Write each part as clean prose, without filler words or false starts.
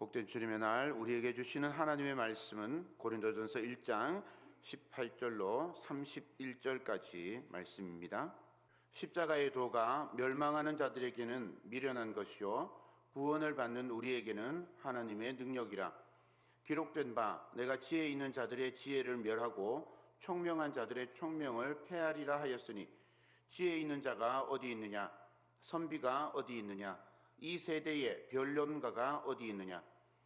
복된 주님의 날 우리에게 주시는 하나님의 말씀은 고린도전서 1장 18절로 31절까지 말씀입니다. 십자가의 도가 멸망하는 자들에게는 미련한 것이요 구원을 받는 우리에게는 하나님의 능력이라. 기록된 바 내가 지혜 있는 자들의 지혜를 멸하고 총명한 자들의 총명을 폐하리라 하였으니, 지혜 있는 자가 어디 있느냐, 선비가 어디 있느냐, 이 세대의 변론가가 어디 있느냐.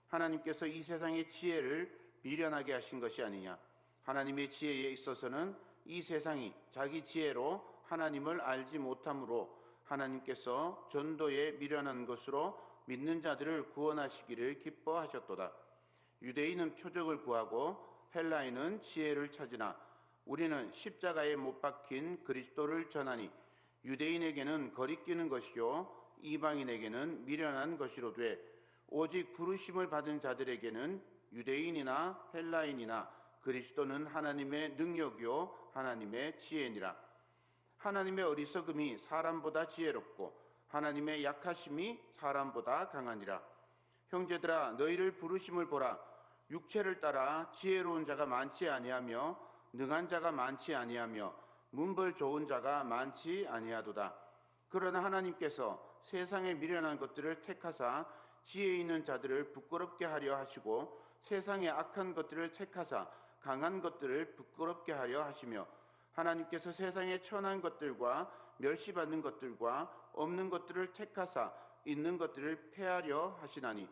하나님께서 이 세상의 지혜를 미련하게 하신 것이 아니냐. 하나님의 지혜에 있어서는 이 세상이 자기 지혜로 하나님을 알지 못함으로 하나님께서 전도에 미련한 것으로 믿는 자들을 구원하시기를 기뻐하셨도다. 유대인은 표적을 구하고 헬라인은 지혜를 찾으나 우리는 십자가에 못 박힌 그리스도를 전하니, 유대인에게는 거리끼는 것이요 이방인에게는 미련한 것이로되 오직 부르심을 받은 자들에게는 유대인이나 헬라인이나 그리스도는 하나님의 능력이요 하나님의 지혜니라. 하나님의 어리석음이 사람보다 지혜롭고 하나님의 약하심이 사람보다 강하니라. 형제들아, 너희를 부르심을 보라. 육체를 따라 지혜로운 자가 많지 아니하며 능한 자가 많지 아니하며 문벌 좋은 자가 많지 아니하도다. 그러나 하나님께서 세상에 미련한 것들을 택하사 지혜 있는 자들을 부끄럽게 하려 하시고, 세상의 악한 것들을 택하사 강한 것들을 부끄럽게 하려 하시며, 하나님께서 세상의 천한 것들과 멸시받는 것들과 없는 것들을 택하사 있는 것들을 폐하려 하시나니,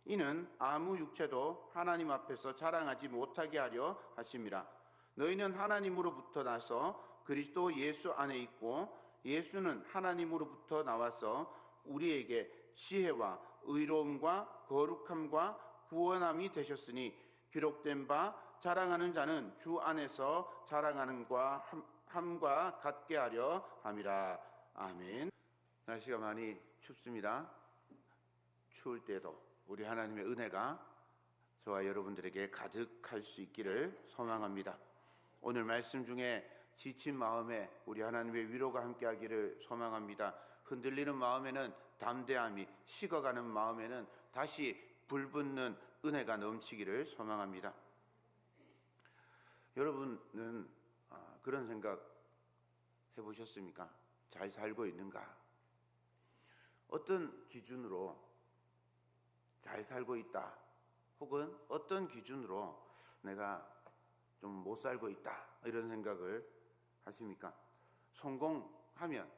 이는 아무 육체도 하나님 앞에서 자랑하지 못하게 하려 하심이라. 너희는 하나님으로부터 나서 그리스도 예수 안에 있고, 예수는 하나님으로부터 나와서 우리에게 지혜와 의로움과 거룩함과 구원함이 되셨으니, 기록된 바 자랑하는 자는 주 안에서 자랑하는 함과 같게 하려 함이라. 아멘. 날씨가 많이 춥습니다. 추울 때도 우리 하나님의 은혜가 저와 여러분들에게 가득할 수 있기를 소망합니다. 오늘 말씀 중에 지친 마음에 우리 하나님의 위로가 함께하기를 소망합니다. 흔들리는 마음에는 담대함이, 식어가는 마음에는 다시 불붙는 은혜가 넘치기를 소망합니다. 여러분은 그런 생각 해보셨습니까? 잘 살고 있는가? 어떤 기준으로 잘 살고 있다, 혹은 어떤 기준으로 내가 좀 못 살고 있다, 이런 생각을 하십니까? 성공하면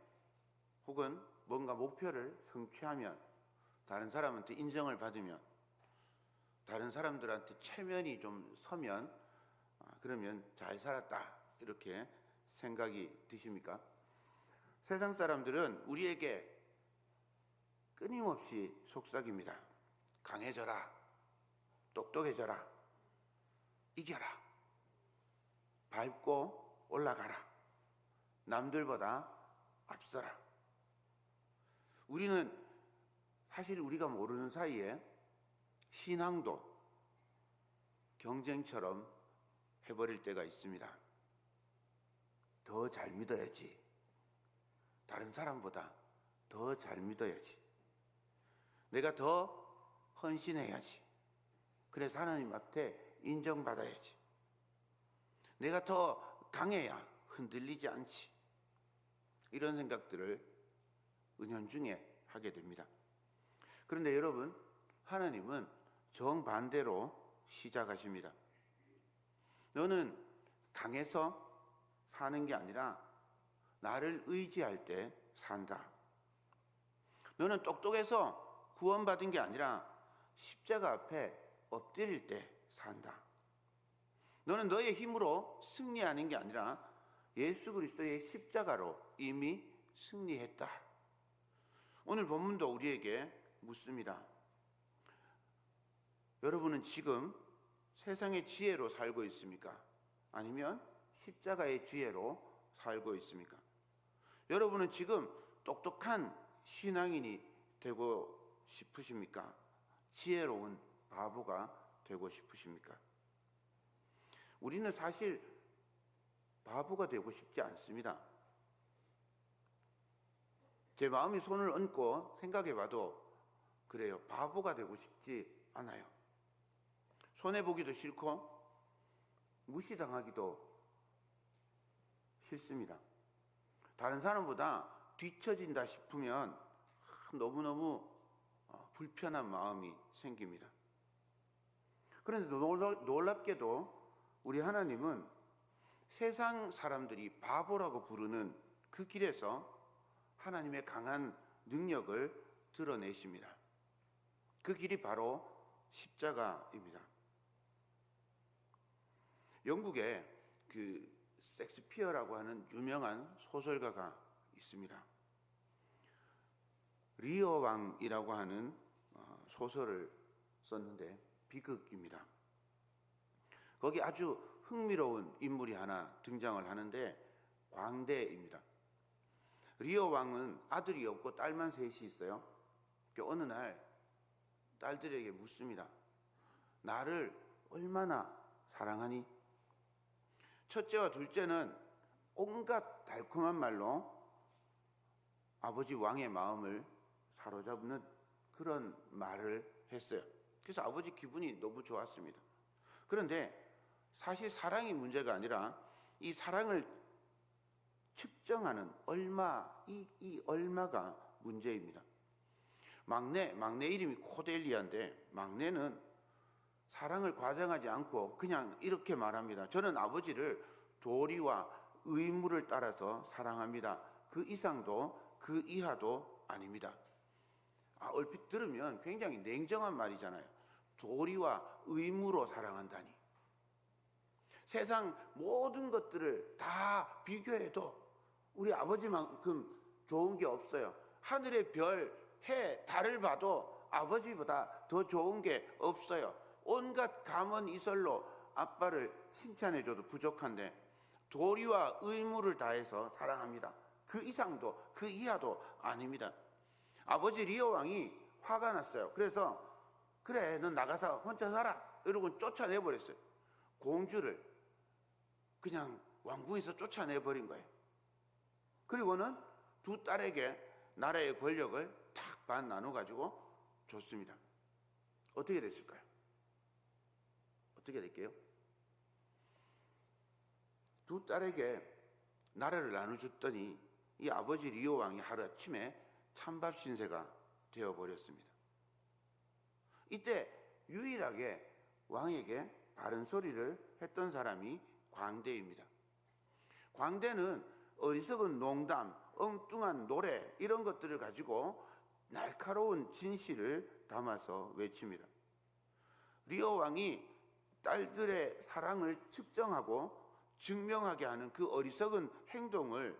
혹은 뭔가 목표를 성취하면, 다른 사람한테 인정을 받으면, 다른 사람들한테 체면이 좀 서면 그러면 잘 살았다, 이렇게 생각이 드십니까? 세상 사람들은 우리에게 끊임없이 속삭입니다. 강해져라, 똑똑해져라, 이겨라, 밟고 올라가라, 남들보다 앞서라. 우리는 사실 우리가 모르는 사이에 신앙도 경쟁처럼 해버릴 때가 있습니다. 더 잘 믿어야지, 다른 사람보다 더 잘 믿어야지, 내가 더 헌신해야지, 그래서 하나님한테 인정받아야지, 내가 더 강해야 흔들리지 않지, 이런 생각들을 은연중에 하게 됩니다. 그런데 여러분, 하나님은 정반대로 시작하십니다. 너는 강해서 사는 게 아니라 나를 의지할 때 산다. 너는 똑똑해서 구원받은 게 아니라 십자가 앞에 엎드릴 때 산다. 너는 너의 힘으로 승리하는 게 아니라 예수 그리스도의 십자가로 이미 승리했다. 오늘 본문도 우리에게 묻습니다. 여러분은 지금 세상의 지혜로 살고 있습니까? 아니면 십자가의 지혜로 살고 있습니까? 여러분은 지금 똑똑한 신앙인이 되고 싶으십니까? 지혜로운 바보가 되고 싶으십니까? 우리는 사실 바보가 되고 싶지 않습니다. 제 마음이 손을 얹고 생각해 봐도 그래요. 바보가 되고 싶지 않아요. 손해보기도 싫고 무시당하기도 싫습니다. 다른 사람보다 뒤처진다 싶으면 너무너무 불편한 마음이 생깁니다. 그런데 놀랍게도 우리 하나님은 세상 사람들이 바보라고 부르는 그 길에서 하나님의 강한 능력을 드러내십니다. 그 길이 바로 십자가입니다. 영국에 그 섹스피어라고 하는 유명한 소설가가 있습니다. 리어 왕이라고 하는 소설을 썼는데 비극입니다. 거기 아주 흥미로운 인물이 하나 등장을 하는데 광대입니다. 리어 왕은 아들이 없고 딸만 셋이 있어요. 어느 날 딸들에게 묻습니다. 나를 얼마나 사랑하니? 첫째와 둘째는 온갖 달콤한 말로 아버지 왕의 마음을 사로잡는 그런 말을 했어요. 그래서 아버지 기분이 너무 좋았습니다. 그런데 사실 사랑이 문제가 아니라 이 사랑을 측정하는 얼마, 이 얼마가 문제입니다. 막내 이름이 코델리아인데 막내는 사랑을 과장하지 않고 그냥 이렇게 말합니다. 저는 아버지를 도리와 의무를 따라서 사랑합니다. 그 이상도 그 이하도 아닙니다. 얼핏 들으면 굉장히 냉정한 말이잖아요. 도리와 의무로 사랑한다니. 세상 모든 것들을 다 비교해도 우리 아버지만큼 좋은 게 없어요. 하늘의 별, 해, 달을 봐도 아버지보다 더 좋은 게 없어요. 온갖 감언이설로 아빠를 칭찬해줘도 부족한데 도리와 의무를 다해서 사랑합니다. 그 이상도 그 이하도 아닙니다. 아버지 리오 왕이 화가 났어요. 그래서 그래 넌 나가서 혼자 살아 이러고 쫓아내버렸어요. 공주를 그냥 왕궁에서 쫓아내버린 거예요. 그리고는 두 딸에게 나라의 권력을 탁 반 나눠가지고 줬습니다. 어떻게 됐을까요? 어떻게 될게요? 두 딸에게 나라를 나눠줬더니 이 아버지 리오 왕이 하루아침에 찬밥 신세가 되어버렸습니다. 이때 유일하게 왕에게 바른 소리를 했던 사람이 광대입니다. 광대는 어리석은 농담, 엉뚱한 노래 이런 것들을 가지고 날카로운 진실을 담아서 외칩니다. 리오 왕이 딸들의 사랑을 측정하고 증명하게 하는 그 어리석은 행동을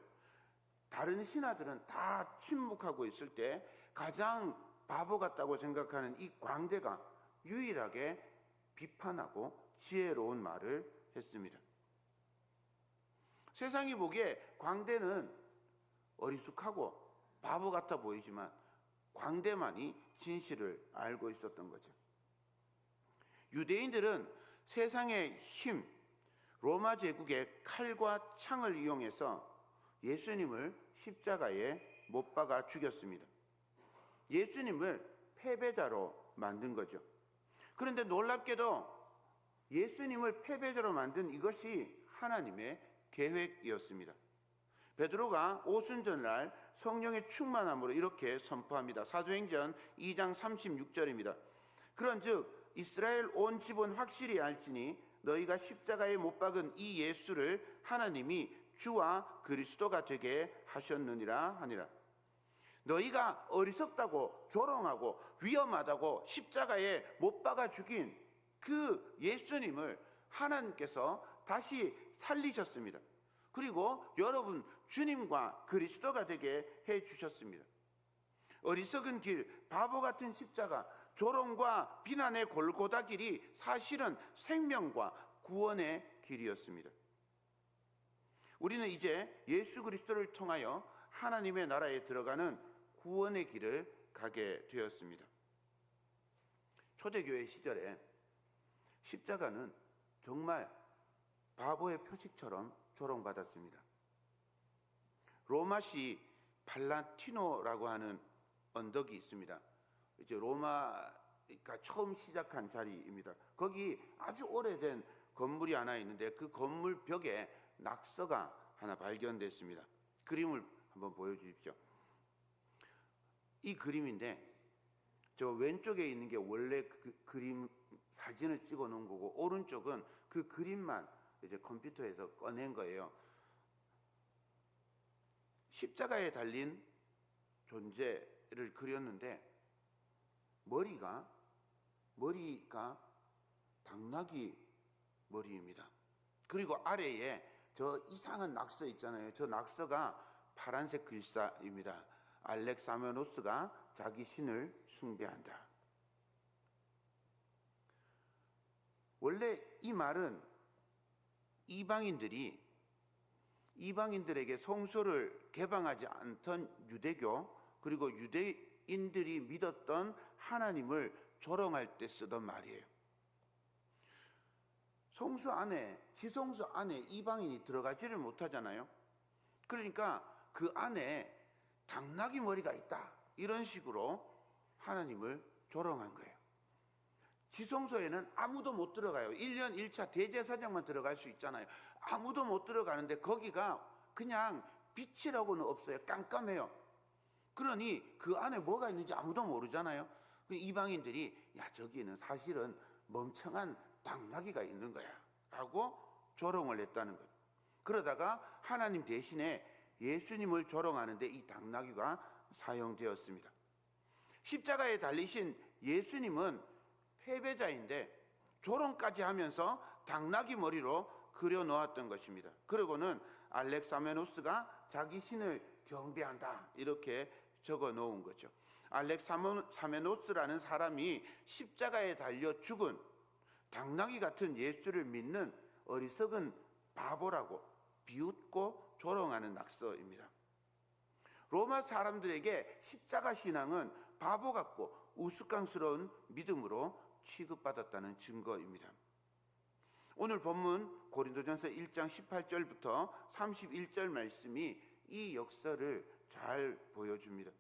다른 신하들은 다 침묵하고 있을 때 가장 바보 같다고 생각하는 이 광대가 유일하게 비판하고 지혜로운 말을 했습니다. 세상이 보기에 광대는 어리숙하고 바보 같아 보이지만 광대만이 진실을 알고 있었던 거죠. 유대인들은 세상의 힘, 로마 제국의 칼과 창을 이용해서 예수님을 십자가에 못 박아 죽였습니다. 예수님을 패배자로 만든 거죠. 그런데 놀랍게도 예수님을 패배자로 만든 이것이 하나님의 계획이었습니다. 베드로가 오순절날 성령의 충만함으로 이렇게 선포합니다. 사도행전 2장 36절입니다. 그런즉 이스라엘 온 집은 확실히 알지니 너희가 십자가에 못 박은 이 예수를 하나님이 주와 그리스도가 되게 하셨느니라 하니라. 너희가 어리석다고 조롱하고 위험하다고 십자가에 못 박아 죽인 그 예수님을 하나님께서 다시 살리셨습니다. 그리고 여러분 주님과 그리스도가 되게 해주셨습니다. 어리석은 길, 바보 같은 십자가, 조롱과 비난의 골고다 길이 사실은 생명과 구원의 길이었습니다. 우리는 이제 예수 그리스도를 통하여 하나님의 나라에 들어가는 구원의 길을 가게 되었습니다. 초대교회 시절에 십자가는 정말 바보의 표식처럼 조롱받았습니다. 로마시 팔라티노라고 하는 언덕이 있습니다. 이제 로마 그러니까 처음 시작한 자리입니다. 거기 아주 오래된 건물이 하나 있는데 그 건물 벽에 낙서가 하나 발견됐습니다. 그림을 한번 보여주십시오. 이 그림인데 저 왼쪽에 있는 게 원래 그 그림 사진을 찍어 놓은 거고, 오른쪽은 그 그림만 이제 컴퓨터에서 꺼낸 거예요. 십자가에 달린 존재를 그렸는데 머리가 당나귀 머리입니다. 그리고 아래에 저 이상한 낙서 있잖아요. 저 낙서가 파란색 글자입니다. 알렉사메노스가 자기 신을 숭배한다. 원래 이 말은 이방인들에게 성소를 개방하지 않던 유대교, 그리고 유대인들이 믿었던 하나님을 조롱할 때 쓰던 말이에요. 성소 안에, 지성소 안에 이방인이 들어가지를 못하잖아요. 그러니까 그 안에 당나귀 머리가 있다, 이런 식으로 하나님을 조롱한 거예요. 지성소에는 아무도 못 들어가요. 1년 1차 대제사장만 들어갈 수 있잖아요. 아무도 못 들어가는데 거기가 그냥 빛이라고는 없어요. 깜깜해요. 그러니 그 안에 뭐가 있는지 아무도 모르잖아요. 이방인들이 야, 저기는 사실은 멍청한 당나귀가 있는 거야 라고 조롱을 했다는 거예요. 그러다가 하나님 대신에 예수님을 조롱하는데 이 당나귀가 사용되었습니다. 십자가에 달리신 예수님은 패배자인데 조롱까지 하면서 당나귀 머리로 그려 놓았던 것입니다. 그리고는 알렉사메노스가 자기 신을 경배한다, 이렇게 적어 놓은 거죠. 알렉사메노스라는 사람이 십자가에 달려 죽은 당나귀 같은 예수를 믿는 어리석은 바보라고 비웃고 조롱하는 낙서입니다. 로마 사람들에게 십자가 신앙은 바보 같고 우스꽝스러운 믿음으로 취급받았다는 증거입니다. 오늘 본문 고린도전서 1장 18절부터 31절 말씀이 이 역사를 잘 보여줍니다.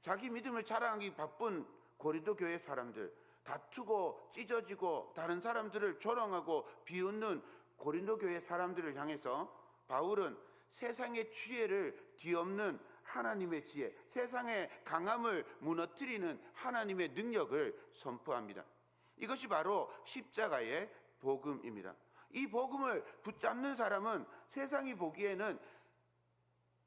자기 믿음을 자랑하기 바쁜 고린도 교회 사람들, 다투고 찢어지고 다른 사람들을 조롱하고 비웃는 고린도 교회 사람들을 향해서 바울은 세상의 지혜를 뒤엎는 하나님의 지혜, 세상의 강함을 무너뜨리는 하나님의 능력을 선포합니다. 이것이 바로 십자가의 복음입니다. 이 복음을 붙잡는 사람은 세상이 보기에는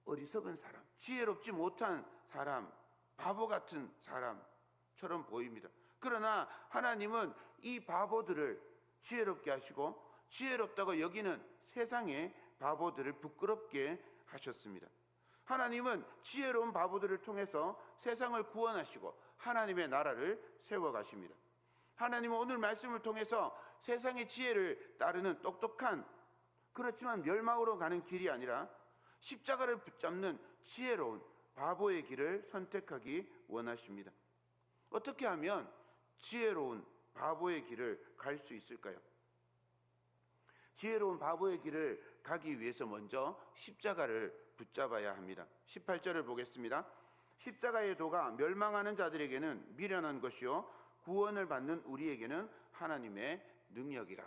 어리석은 사람, 지혜롭지 못한 사람, 바보 같은 사람처럼 보입니다. 그러나 하나님은 이 바보들을 지혜롭게 하시고 지혜롭다고 여기는 세상의 바보들을 부끄럽게 하셨습니다. 하나님은 지혜로운 바보들을 통해서 세상을 구원하시고 하나님의 나라를 세워가십니다. 하나님은 오늘 말씀을 통해서 세상의 지혜를 따르는 똑똑한, 그렇지만 멸망으로 가는 길이 아니라 십자가를 붙잡는 지혜로운 바보의 길을 선택하기 원하십니다. 어떻게 하면 지혜로운 바보의 길을 갈 수 있을까요? 지혜로운 바보의 길을 가기 위해서 먼저 십자가를 붙잡아야 합니다. 18절을 보겠습니다. 십자가의 도가 멸망하는 자들에게는 미련한 것이요 구원을 받는 우리에게는 하나님의 능력이라.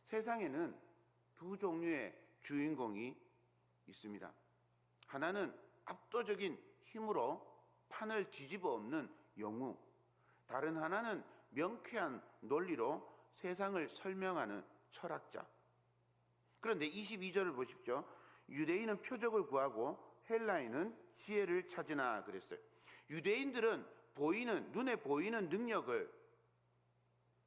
세상에는 두 종류의 주인공이 있습니다. 하나는 압도적인 힘으로 판을 뒤집어 엎는 영웅, 다른 하나는 명쾌한 논리로 세상을 설명하는 철학자. 그런데 22절을 보십시오. 유대인은 표적을 구하고 헬라인은 지혜를 찾으나 그랬어요. 유대인들은 눈에 보이는 능력을,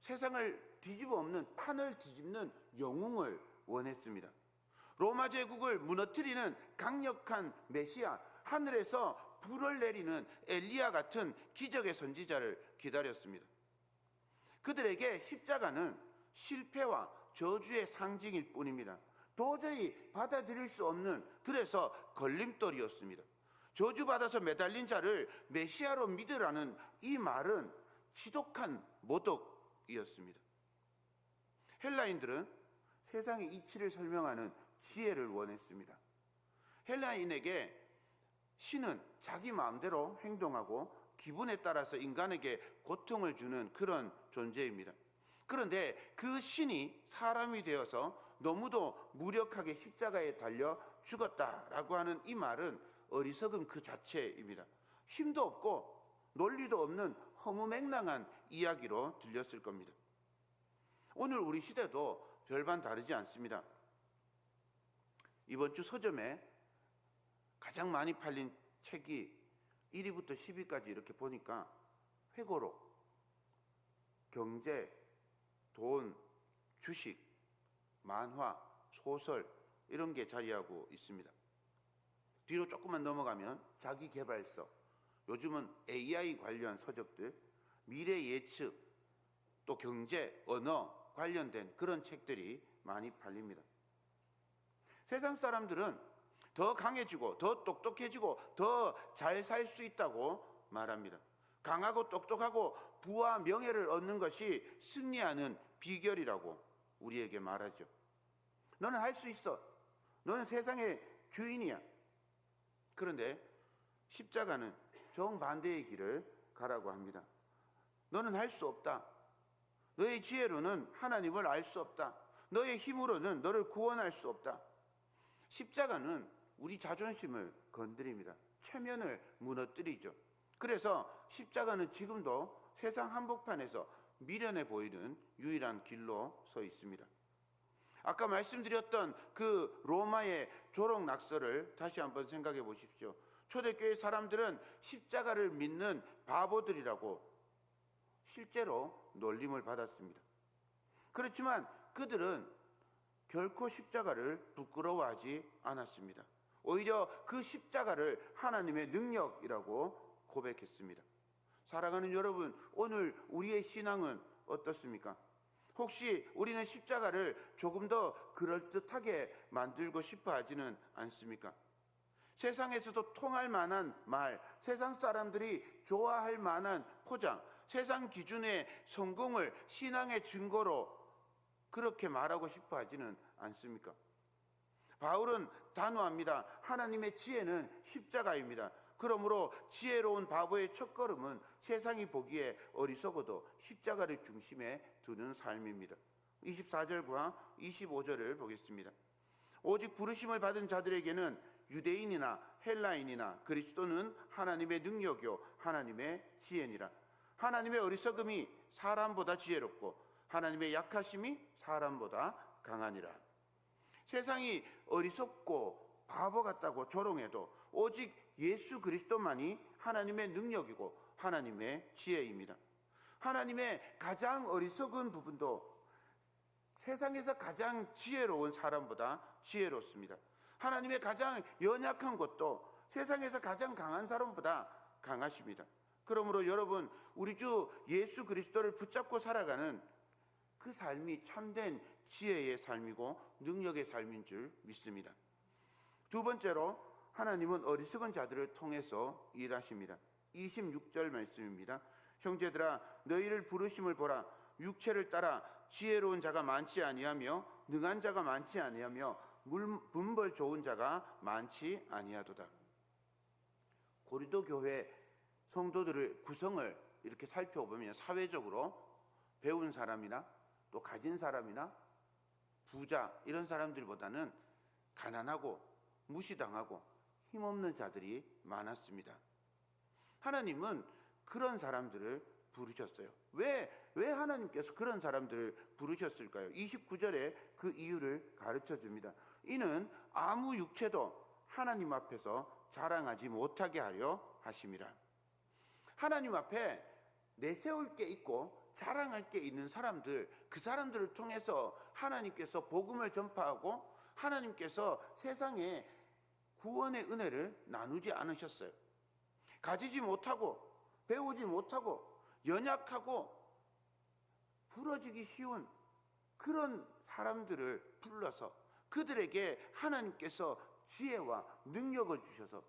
세상을 뒤집어 엎는, 판을 뒤집는 영웅을 원했습니다. 로마 제국을 무너뜨리는 강력한 메시아, 하늘에서 불을 내리는 엘리야 같은 기적의 선지자를 기다렸습니다. 그들에게 십자가는 실패와 저주의 상징일 뿐입니다. 도저히 받아들일 수 없는, 그래서 걸림돌이었습니다. 저주받아서 매달린 자를 메시아로 믿으라는 이 말은 지독한 모독이었습니다. 헬라인들은 세상의 이치를 설명하는 지혜를 원했습니다. 헬라인에게 신은 자기 마음대로 행동하고 기분에 따라서 인간에게 고통을 주는 그런 존재입니다. 그런데 그 신이 사람이 되어서 너무도 무력하게 십자가에 달려 죽었다라고 하는 이 말은 어리석음 그 자체입니다. 힘도 없고 논리도 없는 허무맹랑한 이야기로 들렸을 겁니다. 오늘 우리 시대도 별반 다르지 않습니다. 이번 주 서점에 가장 많이 팔린 책이 1위부터 10위까지 이렇게 보니까 회고록, 경제, 돈, 주식, 만화, 소설 이런 게 자리하고 있습니다. 뒤로 조금만 넘어가면 자기계발서, 요즘은 AI 관련 서적들, 미래 예측, 또 경제, 언어 관련된 그런 책들이 많이 팔립니다. 세상 사람들은 더 강해지고 더 똑똑해지고 더 잘 살 수 있다고 말합니다. 강하고 똑똑하고 부와 명예를 얻는 것이 승리하는 비결이라고 우리에게 말하죠. 너는 할 수 있어. 너는 세상의 주인이야. 그런데 십자가는 정반대의 길을 가라고 합니다. 너는 할 수 없다. 너의 지혜로는 하나님을 알 수 없다. 너의 힘으로는 너를 구원할 수 없다. 십자가는 우리 자존심을 건드립니다. 체면을 무너뜨리죠. 그래서 십자가는 지금도 세상 한복판에서 미련해 보이는 유일한 길로 서 있습니다. 아까 말씀드렸던 그 로마의 조롱 낙서를 다시 한번 생각해 보십시오. 초대교회 사람들은 십자가를 믿는 바보들이라고 실제로 놀림을 받았습니다. 그렇지만 그들은 결코 십자가를 부끄러워하지 않았습니다. 오히려 그 십자가를 하나님의 능력이라고 고백했습니다. 사랑하는 여러분, 오늘 우리의 신앙은 어떻습니까? 혹시 우리는 십자가를 조금 더 그럴듯하게 만들고 싶어 하지는 않습니까? 세상에서도 통할 만한 말, 세상 사람들이 좋아할 만한 포장, 세상 기준의 성공을 신앙의 증거로 그렇게 말하고 싶어 하지는 않습니까? 바울은 단호합니다. 하나님의 지혜는 십자가입니다. 그러므로 지혜로운 바보의 첫걸음은 세상이 보기에 어리석어도 십자가를 중심에 두는 삶입니다. 24절과 25절을 보겠습니다. 오직 부르심을 받은 자들에게는 유대인이나 헬라인이나 그리스도는 하나님의 능력이요 하나님의 지혜니라. 하나님의 어리석음이 사람보다 지혜롭고 하나님의 약하심이 사람보다 강하니라. 세상이 어리석고 바보 같다고 조롱해도 오직 예수 그리스도만이 하나님의 능력이고 하나님의 지혜입니다. 하나님의 가장 어리석은 부분도 세상에서 가장 지혜로운 사람보다 지혜롭습니다. 하나님의 가장 연약한 것도 세상에서 가장 강한 사람보다 강하십니다. 그러므로 여러분, 우리 주 예수 그리스도를 붙잡고 살아가는 그 삶이 참된 지혜의 삶이고 능력의 삶인 줄 믿습니다. 두 번째로 하나님은 어리석은 자들을 통해서 일하십니다. 26절 말씀입니다. 형제들아, 너희를 부르심을 보라. 육체를 따라 지혜로운 자가 많지 아니하며 능한 자가 많지 아니하며 분벌 좋은 자가 많지 아니하도다. 고린도 교회 성도들의 구성을 이렇게 살펴보면 사회적으로 배운 사람이나 또 가진 사람이나 부자 이런 사람들보다는 가난하고 무시당하고 힘없는 자들이 많았습니다. 하나님은 그런 사람들을 부르셨어요. 왜 하나님께서 그런 사람들을 부르셨을까요? 29절에 그 이유를 가르쳐 줍니다. 이는 아무 육체도 하나님 앞에서 자랑하지 못하게 하려 하심이라. 하나님 앞에 내세울 게 있고 자랑할 게 있는 사람들, 그 사람들을 통해서 하나님께서 복음을 전파하고 하나님께서 세상에 구원의 은혜를 나누지 않으셨어요. 가지지 못하고 배우지 못하고 연약하고 부러지기 쉬운 그런 사람들을 불러서 그들에게 하나님께서 지혜와 능력을 주셔서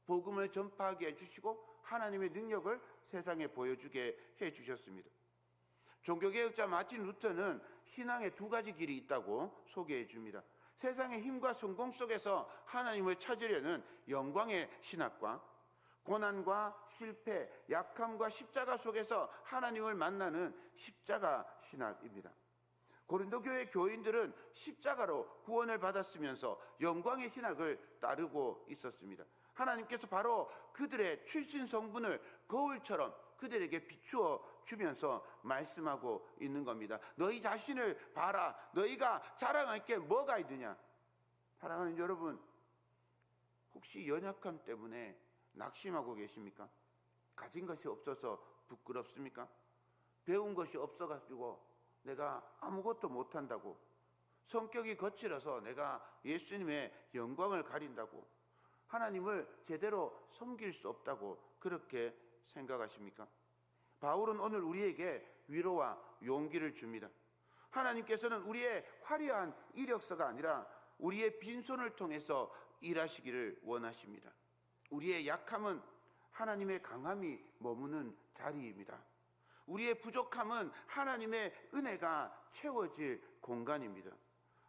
복음을 전파하게 해주시고 하나님의 능력을 세상에 보여주게 해주셨습니다. 종교개혁자 마틴 루터는 신앙에 두 가지 길이 있다고 소개해 줍니다. 세상의 힘과 성공 속에서 하나님을 찾으려는 영광의 신학과 고난과 실패, 약함과 십자가 속에서 하나님을 만나는 십자가 신학입니다. 고린도 교회 교인들은 십자가로 구원을 받았으면서 영광의 신학을 따르고 있었습니다. 하나님께서 바로 그들의 출신 성분을 거울처럼 그들에게 비추어 주면서 말씀하고 있는 겁니다. 너희 자신을 봐라. 너희가 자랑할 게 뭐가 있느냐. 사랑하는 여러분, 혹시 연약함 때문에 낙심하고 계십니까? 가진 것이 없어서 부끄럽습니까? 배운 것이 없어가지고 내가 아무것도 못한다고, 성격이 거칠어서 내가 예수님의 영광을 가린다고, 하나님을 제대로 섬길 수 없다고 그렇게 생각하십니까? 바울은 오늘 우리에게 위로와 용기를 줍니다. 하나님께서는 우리의 화려한 이력서가 아니라 우리의 빈손을 통해서 일하시기를 원하십니다. 우리의 약함은 하나님의 강함이 머무는 자리입니다. 우리의 부족함은 하나님의 은혜가 채워질 공간입니다.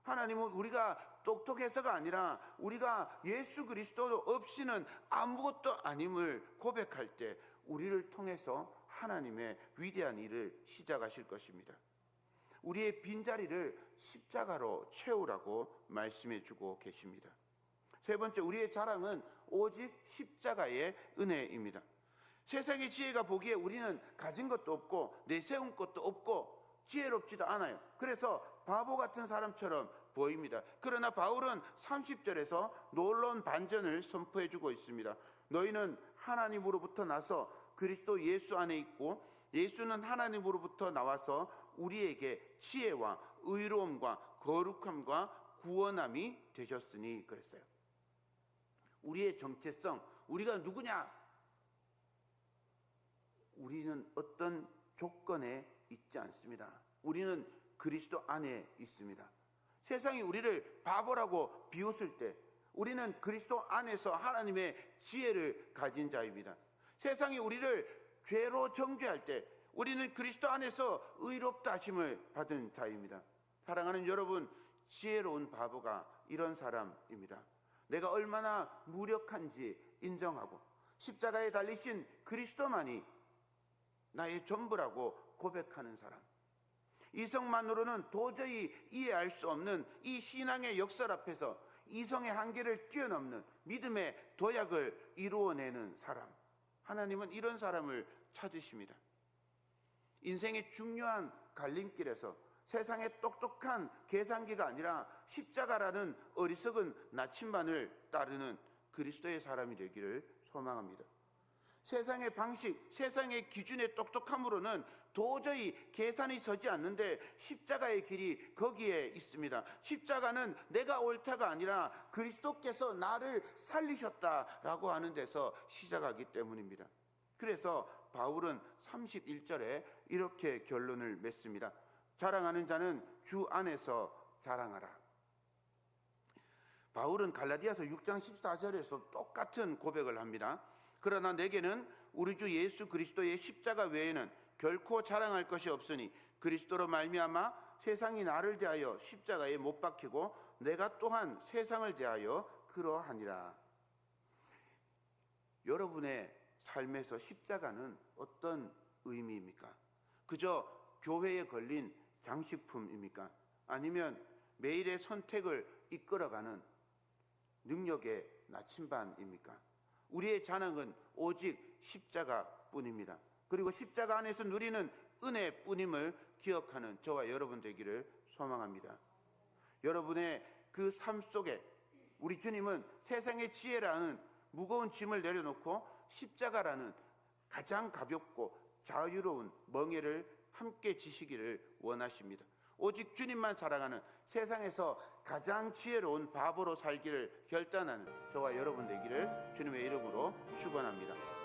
하나님은 우리가 똑똑해서가 아니라 우리가 예수 그리스도 없이는 아무것도 아님을 고백할 때 우리를 통해서 하나님의 위대한 일을 시작하실 것입니다. 우리의 빈자리를 십자가로 채우라고 말씀해 주고 계십니다. 세 번째, 우리의 자랑은 오직 십자가의 은혜입니다. 세상의 지혜가 보기에 우리는 가진 것도 없고 내세운 것도 없고 지혜롭지도 않아요. 그래서 바보 같은 사람처럼 보입니다. 그러나 바울은 30절에서 놀라운 반전을 선포해 주고 있습니다. 너희는 하나님으로부터 나서 그리스도 예수 안에 있고 예수는 하나님으로부터 나와서 우리에게 지혜와 의로움과 거룩함과 구원함이 되셨으니 그랬어요. 우리의 정체성, 우리가 누구냐? 우리는 어떤 조건에 있지 않습니다. 우리는 그리스도 안에 있습니다. 세상이 우리를 바보라고 비웃을 때 우리는 그리스도 안에서 하나님의 지혜를 가진 자입니다. 세상이 우리를 죄로 정죄할 때 우리는 그리스도 안에서 의롭다 하심을 받은 자입니다. 사랑하는 여러분, 지혜로운 바보가 이런 사람입니다. 내가 얼마나 무력한지 인정하고 십자가에 달리신 그리스도만이 나의 전부라고 고백하는 사람. 이성만으로는 도저히 이해할 수 없는 이 신앙의 역설 앞에서 이성의 한계를 뛰어넘는 믿음의 도약을 이루어내는 사람. 하나님은 이런 사람을 찾으십니다. 인생의 중요한 갈림길에서 세상의 똑똑한 계산기가 아니라 십자가라는 어리석은 나침반을 따르는 그리스도의 사람이 되기를 소망합니다. 세상의 방식, 세상의 기준의 똑똑함으로는 도저히 계산이 서지 않는데 십자가의 길이 거기에 있습니다. 십자가는 내가 옳다가 아니라 그리스도께서 나를 살리셨다라고 하는 데서 시작하기 때문입니다. 그래서 바울은 31절에 이렇게 결론을 맺습니다. 자랑하는 자는 주 안에서 자랑하라. 바울은 갈라디아서 6장 14절에서 똑같은 고백을 합니다. 그러나 내게는 우리 주 예수 그리스도의 십자가 외에는 결코 자랑할 것이 없으니 그리스도로 말미암아 세상이 나를 대하여 십자가에 못 박히고 내가 또한 세상을 대하여 그러하니라. 여러분의 삶에서 십자가는 어떤 의미입니까? 그저 교회에 걸린 장식품입니까? 아니면 매일의 선택을 이끌어가는 능력의 나침반입니까? 우리의 자랑은 오직 십자가뿐입니다. 그리고 십자가 안에서 누리는 은혜뿐임을 기억하는 저와 여러분 되기를 소망합니다. 여러분의 그 삶 속에 우리 주님은 세상의 지혜라는 무거운 짐을 내려놓고 십자가라는 가장 가볍고 자유로운 멍에를 함께 지시기를 원하십니다. 오직 주님만 사랑하는 세상에서 가장 지혜로운 바보로 살기를 결단하는 저와 여러분 되기를 주님의 이름으로 축원합니다.